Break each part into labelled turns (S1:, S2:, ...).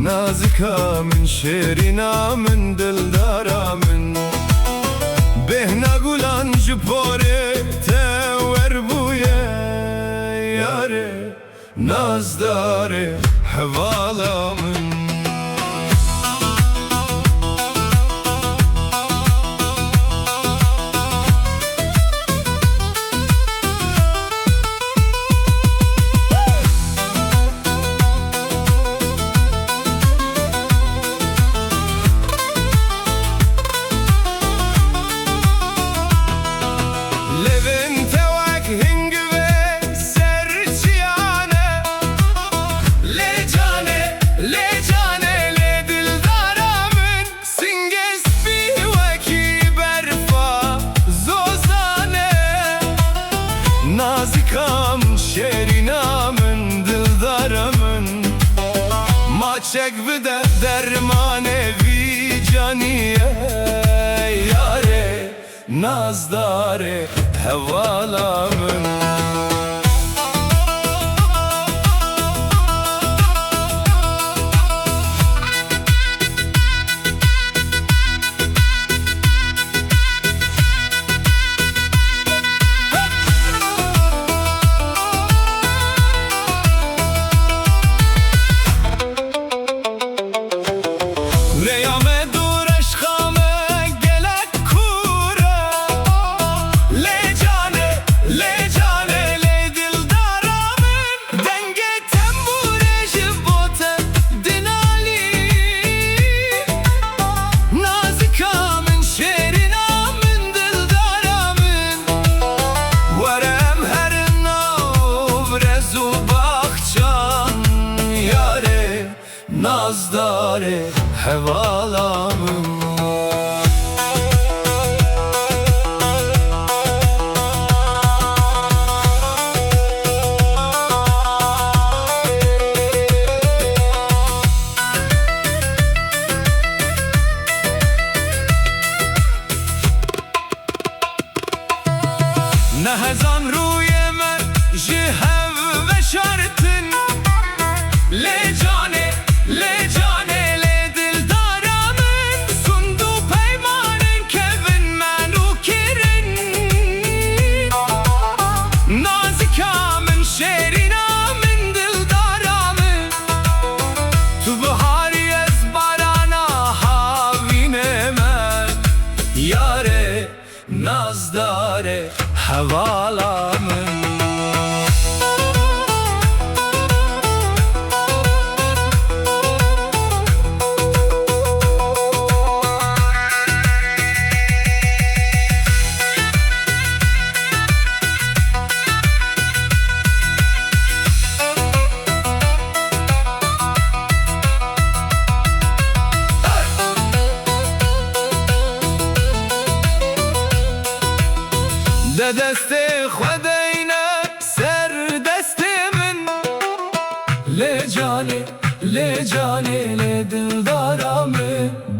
S1: نازکا من شیرینا من دلدارا من بهنا گلان جپاره تور بویه یاره نازداره حوالا من Nazikam şerinamın dildaramın Maçek vide derman evi caniye Yare nazdare hevalamın Nazdare hevalamın Ne hezan ruyeme jihev ve şartın Le cane, le cane, le dildaramın Sundu peymanın kevin menukirin Nazikamın şerinamın dildaramın Tu bahari ezbarana havineme Yare nazdare havalamın دست خودینه سر دست من le cane le dildaramı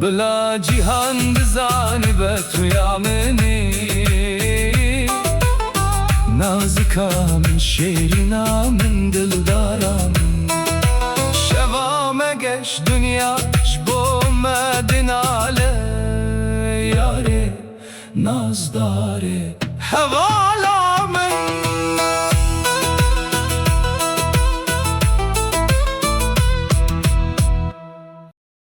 S1: Bla cihan dizani be tuyamını Nazikamın şerinamın dildaramın Şevame geç dünya jbomedin ale Yare nazdare hevala